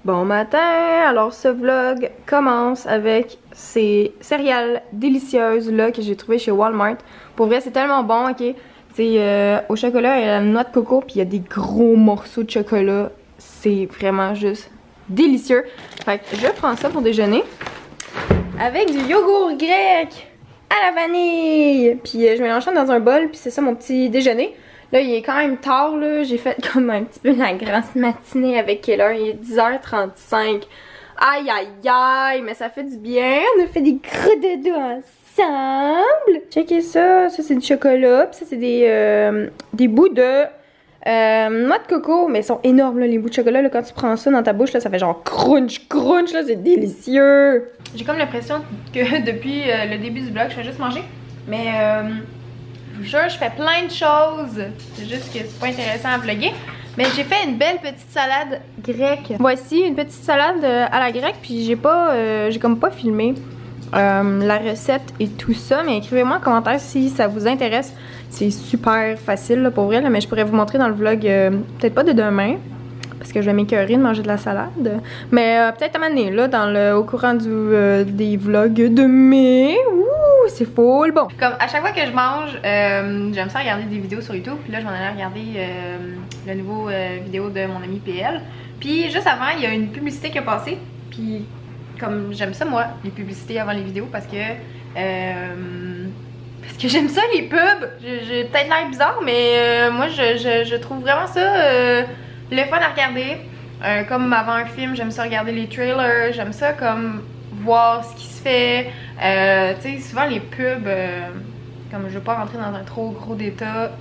Bon matin! Alors ce vlog commence avec ces céréales délicieuses là que j'ai trouvées chez Walmart. Pour vrai c'est tellement bon, ok? C'est au chocolat et à la noix de coco, puis il y a des gros morceaux de chocolat. C'est vraiment juste délicieux. Fait que je prends ça pour déjeuner avec du yogourt grec à la vanille. Puis je mélange ça dans un bol, puis c'est ça mon petit déjeuner. Là, il est quand même tard, là. J'ai fait comme un petit peu la grasse matinée avec quelle heure? Il est 10h35. Aïe, aïe, aïe, mais ça fait du bien. On a fait des gros dodo ensemble. Checkez ça. Ça, c'est du chocolat. Puis ça, c'est des bouts de noix de coco. Mais ils sont énormes, là, les bouts de chocolat. Là, quand tu prends ça dans ta bouche, là, ça fait genre crunch, crunch. Là, c'est délicieux. J'ai comme l'impression que depuis le début du vlog, je fais juste manger. Mais je vous jure, je fais plein de choses. C'est juste que c'est pas intéressant à vlogger. Mais j'ai fait une belle petite salade grecque. Voici une petite salade à la grecque. Puis j'ai comme pas filmé la recette et tout ça. Mais écrivez-moi en commentaire si ça vous intéresse. C'est super facile là, pour vrai. Là, mais je pourrais vous montrer dans le vlog, peut-être pas de demain. Parce que je vais m'écœurer de manger de la salade. Mais peut-être à un moment donné, là, au courant des vlogs de mai. Ouh, c'est full bon. Comme à chaque fois que je mange, j'aime ça regarder des vidéos sur YouTube. Puis là, je m'en allais regarder le nouveau vidéo de mon ami PL. Puis juste avant, il y a une publicité qui a passé. Puis comme j'aime ça, moi, les publicités avant les vidéos. Parce que j'aime ça, les pubs. J'ai peut-être l'air bizarre, mais moi, je trouve vraiment ça... le fun à regarder, comme avant un film, j'aime ça regarder les trailers, j'aime ça comme voir ce qui se fait. Tu sais, souvent les pubs, comme je veux pas rentrer dans un trop gros débat,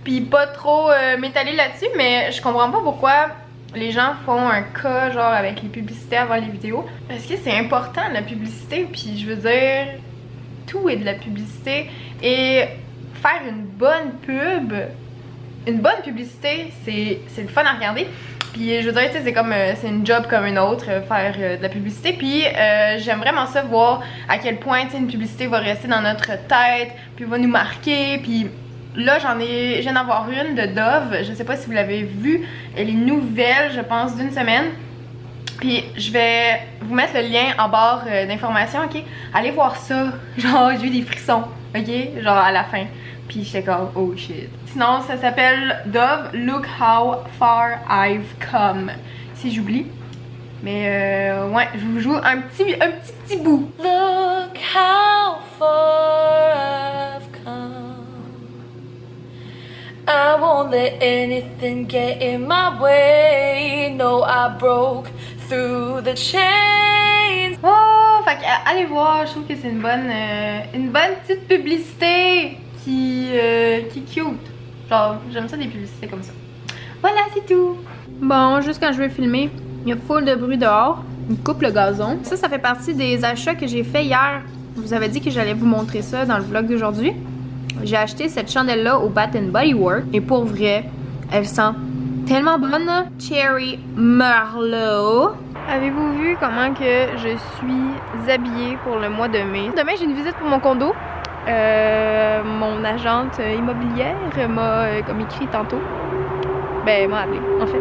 puis pas trop m'étaler là-dessus, mais je comprends pas pourquoi les gens font un cas genre avec les publicités avant les vidéos. Parce que c'est important la publicité, puis je veux dire, tout est de la publicité, et faire une bonne pub... Une bonne publicité, c'est le fun à regarder. Puis je veux dire, tu sais, c'est comme c'est une job comme une autre, faire de la publicité. Puis j'aime vraiment ça, voir à quel point, tu sais, une publicité va rester dans notre tête, puis va nous marquer. Puis là, je viens d'en avoir une de Dove. Je sais pas si vous l'avez vue. Elle est nouvelle, je pense, d'une semaine. Puis je vais vous mettre le lien en barre d'informations, ok? Allez voir ça. Genre, j'ai eu des frissons, ok? Genre à la fin. Puis j'étais comme, oh shit. Sinon, ça s'appelle Dove, Look How Far I've Come. Si j'oublie. Mais ouais, je vous joue un petit bout. Look how far I've come. I won't let anything get in my way. No, I broke through the chains. Oh, fait que, allez voir, je trouve que c'est une bonne petite publicité. Qui est cute. Genre, j'aime ça des publicités comme ça. Voilà, c'est tout. Bon, juste quand je veux filmer, il y a full de bruit dehors. Il coupe le gazon. Ça fait partie des achats que j'ai fait hier. Je vous avais dit que j'allais vous montrer ça dans le vlog d'aujourd'hui. J'ai acheté cette chandelle-là au Bath & Body Works. Et pour vrai, elle sent tellement bonne. Cherry Merlot. Avez-vous vu comment que je suis habillée pour le mois de mai? Demain, j'ai une visite pour mon condo. Mon agente immobilière m'a comme écrit tantôt. Ben, m'a appelé en fait.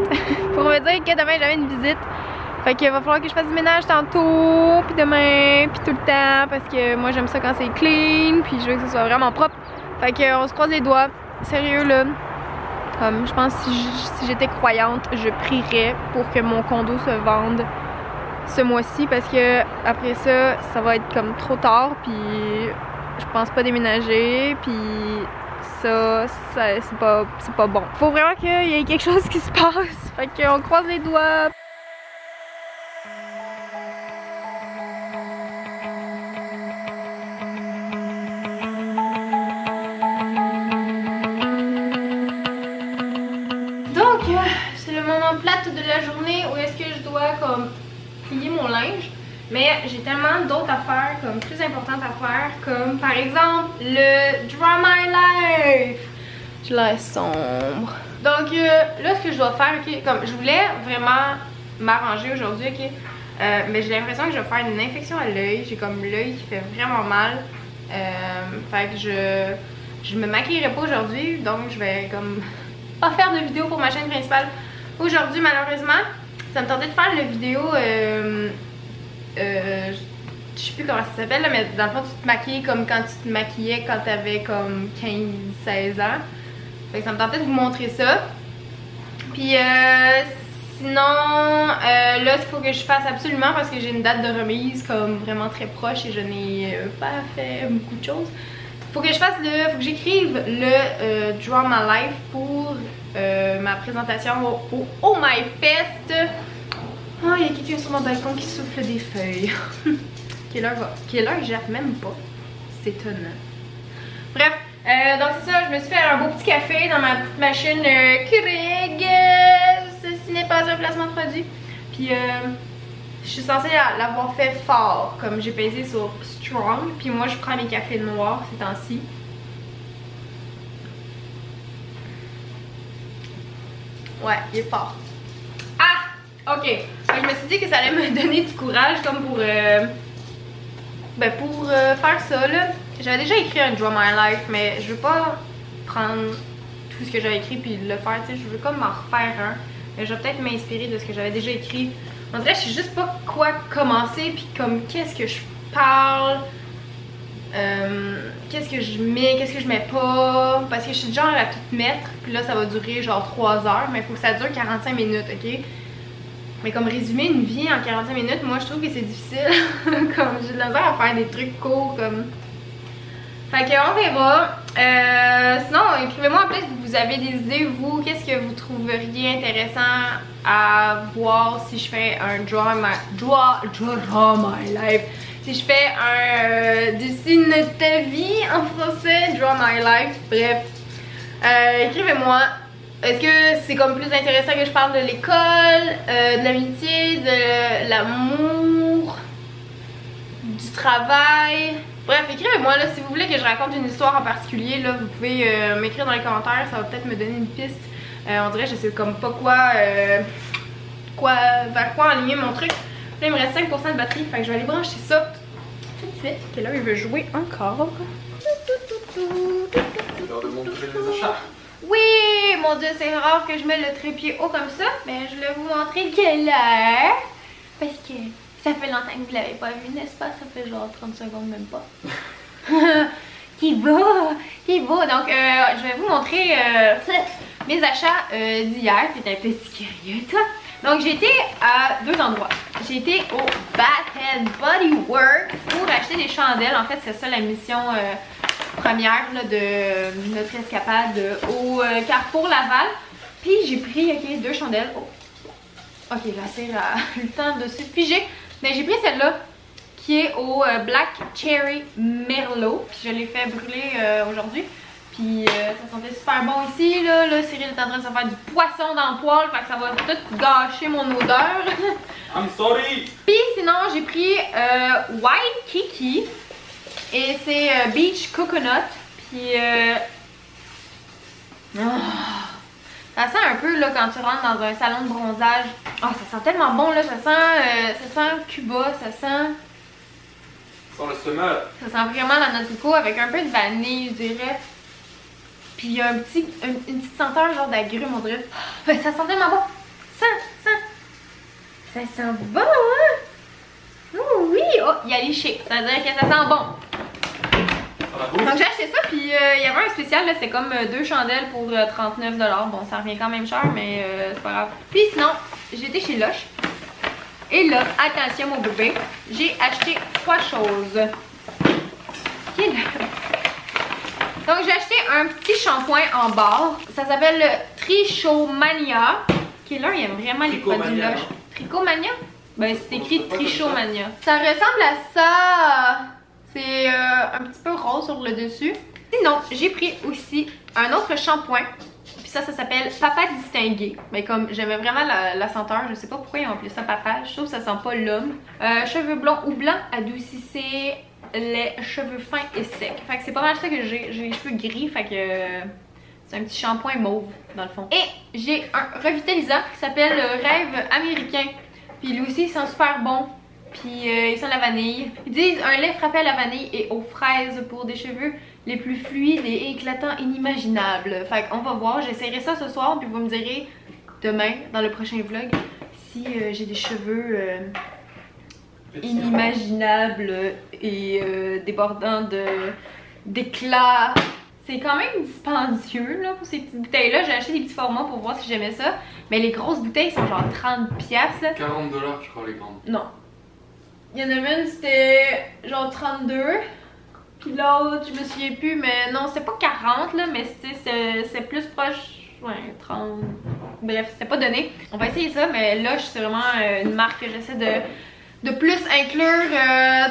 Pour me dire que demain j'avais une visite. Fait qu'il va falloir que je fasse du ménage tantôt, puis demain, puis tout le temps. Parce que moi j'aime ça quand c'est clean, puis je veux que ce soit vraiment propre. Fait qu'on se croise les doigts. Sérieux là. Comme je pense que si j'étais croyante, je prierais pour que mon condo se vende ce mois-ci. Parce que après ça, ça va être comme trop tard, puis je pense pas déménager, puis ça c'est pas bon. Faut vraiment qu'il y ait quelque chose qui se passe. Fait qu'on croise les doigts. Donc, c'est le moment plate de la journée où est-ce que je dois comme plier mon linge. Mais j'ai tellement d'autres affaires comme plus importantes à faire, comme par exemple le Draw My Life. Je l'air sombre. Donc là ce que je dois faire, ok, comme je voulais vraiment m'arranger aujourd'hui, ok, mais j'ai l'impression que je vais faire une infection à l'œil. J'ai comme l'œil qui fait vraiment mal. Fait que je me maquillerai pas aujourd'hui, donc je vais comme pas faire de vidéo pour ma chaîne principale aujourd'hui malheureusement. ça me tentait de faire une vidéo, je sais plus comment ça s'appelle là, mais dans le fond tu te maquilles comme quand tu te maquillais quand t'avais comme 15-16 ans. Fait que ça me tentait de vous montrer ça. Puis sinon, là il faut que je fasse absolument parce que j'ai une date de remise comme vraiment très proche et je n'ai pas fait beaucoup de choses. Faut que je fasse faut que j'écrive le Draw My Life pour ma présentation au Oh My Fest. Oh, il y a quelqu'un sur mon balcon qui souffle des feuilles. Quelle heure, je gère même pas. C'est étonnant. Bref, donc c'est ça, je me suis fait un beau petit café dans ma petite machine Keurig. Ceci n'est pas un placement de produit. Puis je suis censée l'avoir fait fort, comme j'ai pesé sur Strong. Puis moi je prends mes cafés noirs ces temps-ci. Ouais, il est fort. Ah! Ok. Je me suis dit que ça allait me donner du courage comme pour faire ça là. J'avais déjà écrit un Draw My Life, mais je veux pas prendre tout ce que j'avais écrit puis le faire, tu sais, je veux comme m'en refaire un. Mais je vais peut-être m'inspirer de ce que j'avais déjà écrit. En vrai, je sais juste pas quoi commencer puis comme qu'est-ce que je parle, qu'est-ce que je mets, qu'est-ce que je mets pas, parce que je suis du genre à tout mettre, puis là ça va durer genre 3 heures, mais il faut que ça dure 45 minutes, ok? Mais comme résumer une vie en 45 minutes, moi je trouve que c'est difficile. Comme j'ai de la misère à faire des trucs courts comme. Fait qu'on verra. Sinon, écrivez-moi en plus si vous avez des idées, vous, qu'est-ce que vous trouveriez intéressant à voir si je fais un Draw My Life. Si je fais un Dessine ta vie en français, Draw My Life, bref. Écrivez-moi. Est-ce que c'est comme plus intéressant que je parle de l'école, de l'amitié, de l'amour, du travail? Bref, écrivez-moi là si vous voulez que je raconte une histoire en particulier, là, vous pouvez m'écrire dans les commentaires, ça va peut-être me donner une piste. On dirait que je sais comme pas vers quoi aligner mon truc. Là il me reste 5% de batterie, fait que je vais aller brancher ça tout de suite. Que là il veut jouer encore. C'est l'heure de montrer les achats. Oui, mon dieu, c'est rare que je mette le trépied haut comme ça, mais je voulais vous montrer quelle heure. Parce que ça fait longtemps que vous l'avez pas vu, n'est-ce pas? Ça fait genre 30 secondes, même pas. Qui beau, qui beau. Donc, je vais vous montrer mes achats d'hier. T'es un petit curieux, toi. Donc, j'ai été à 2 endroits. J'ai été au Bath and Body Works pour acheter des chandelles. En fait, c'est ça la mission première là, de notre escapade au Carrefour Laval. Puis j'ai pris 2 chandelles. Oh. Ok, là c'est le temps de se figer. Mais j'ai pris celle-là qui est au Black Cherry Merlot. Puis je l'ai fait brûler aujourd'hui. Puis ça sentait super bon ici. Là, Cyril est en train de se faire du poisson dans le poêle. Fait que ça va tout gâcher mon odeur. I'm sorry! Puis sinon j'ai pris White Kiki. Et c'est Beach Coconut. Puis ça sent un peu là quand tu rentres dans un salon de bronzage. Oh, ça sent tellement bon là, ça sent Cuba, ça sent Sans le semeur. ça sent vraiment la noix de coco avec un peu de vanille, je dirais. Puis il y a une petite senteur genre d'agrumes, on dirait. Oh, ça sent tellement bon. Ça sent bon, hein? Oh oui! Oh, il y a les chics, ça veut dire que ça sent bon. Donc j'ai acheté ça, puis il y avait un spécial, c'est comme 2 chandelles pour 39$. Bon, ça revient quand même cher, mais c'est pas grave. Puis sinon, j'étais chez Lush. Et là, attention mon bébé, j'ai acheté 3 choses. Qui est là? Donc j'ai acheté un petit shampoing en barre. Ça s'appelle Trichomania. Qui est là, il aime vraiment les produits Lush. Tricomania? Ben c'est écrit Trichomania. Ça ressemble à ça. C'est un petit peu rose sur le dessus. Sinon, j'ai pris aussi un autre shampoing. Puis ça s'appelle Papa Distingué. Mais comme j'aimais vraiment la senteur, je sais pas pourquoi ils ont appelé ça papa. Je trouve que ça sent pas l'homme. Cheveux blonds ou blancs, adoucissez les cheveux fins et secs. Fait que c'est pas mal ça que j'ai. J'ai les cheveux gris, fait que c'est un petit shampoing mauve dans le fond. Et j'ai un revitalisant qui s'appelle Rêve Américain. Puis lui aussi il sent super bon. Puis il sent la vanille. Ils disent un lait frappé à la vanille et aux fraises pour des cheveux les plus fluides et éclatants inimaginables. Fait qu'on va voir, j'essaierai ça ce soir puis vous me direz demain dans le prochain vlog si j'ai des cheveux inimaginables et débordants d'éclat. C'est quand même dispendieux là, pour ces petites bouteilles-là. J'ai acheté des petits formats pour voir si j'aimais ça. Mais les grosses bouteilles sont genre 30$. 40$ je crois les grandes. Non. Il y en avait une, c'était genre 32. Puis l'autre, je me souviens plus, mais non, c'était pas 40 là, mais c'est plus proche. Ouais, 30. Bref, c'était pas donné. On va essayer ça, mais Lush, c'est vraiment une marque que j'essaie de plus inclure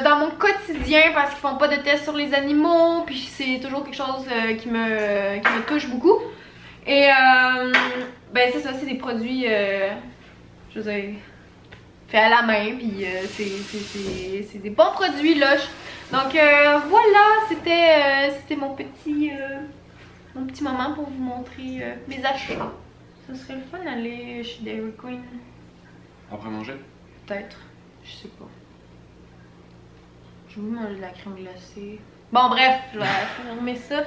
dans mon quotidien parce qu'ils font pas de tests sur les animaux, puis c'est toujours quelque chose qui me touche beaucoup. Et ben c'est ça, c'est des produits, je veux dire, faits à la main, puis c'est des bons produits Lush. Donc voilà, c'était mon petit moment pour vous montrer mes achats. Ce serait le fun d'aller chez Dairy Queen. Après manger? Peut-être. Je sais pas. Je veux manger de la crème glacée. Bon bref, je vais fermer ça.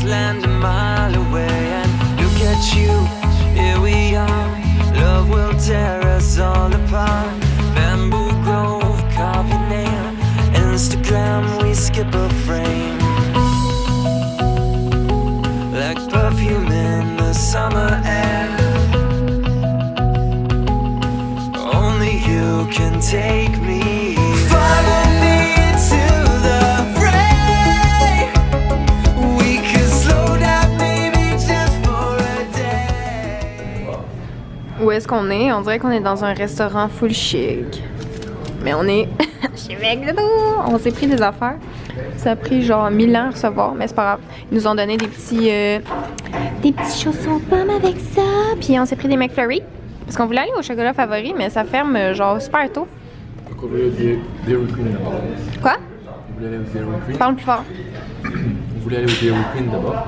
Land a mile away and look at you, here we are. Love will tear us all apart. Bamboo Grove, coffee nail, Instagram, we skip a frame. Like perfume in the summer air. Only you can take me. Follow me into the fray. We could slow down maybe just for a day. Où est-ce qu'on est? On dirait qu'on est dans un restaurant full chic. Mais on est chez McDo. On s'est pris des affaires. Ça a pris genre 1000 ans à recevoir, mais c'est pas grave. Ils nous ont donné des petits chaussons pommes avec ça. Puis on s'est pris des McFlurry. Parce qu'on voulait aller au chocolat favori, mais ça ferme genre super tôt. Donc on voulait aller au Dairy Queen d'abord. Quoi? On voulait aller au Dairy Queen. Parle plus fort. On voulait aller au Dairy Queen d'abord,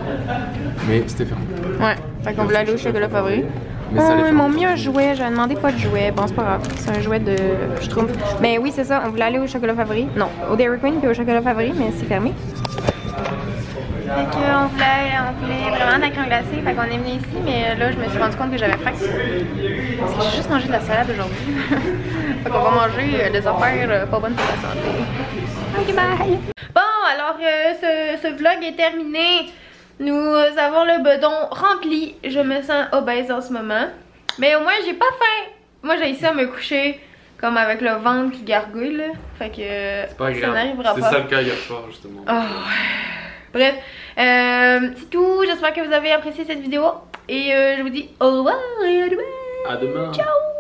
mais c'était fermé. Ouais, fait qu'on voulait aller au chocolat favori. Mais ça allait Ils faire m'ont longtemps. mis un jouet, j'avais demandé pas de jouet. Bon, c'est pas grave, c'est un jouet de Schtroumpf. Mais oui, c'est ça, on voulait aller au chocolat favori. Non, au Dairy Queen puis au chocolat favori, mais c'est fermé. Fait qu'on voulait vraiment de la crème glacée, fait qu'on est venu ici, mais là, je me suis rendu compte que j'avais faim. Parce que j'ai juste mangé de la salade aujourd'hui. Fait qu'on va manger des affaires pas bonnes pour la santé. Ok, bye! Bon, alors, ce vlog est terminé. Nous avons le bedon rempli. Je me sens obèse en ce moment. Mais au moins, j'ai pas faim. Moi, j'ai essayé à me coucher comme avec le ventre qui gargouille, là. Fait que C'est pas ça grave. n'arrivera C'est pas. ça le cas hier soir, justement. Oh. Bref, c'est tout. J'espère que vous avez apprécié cette vidéo. Et je vous dis au revoir et à demain. À demain. Ciao!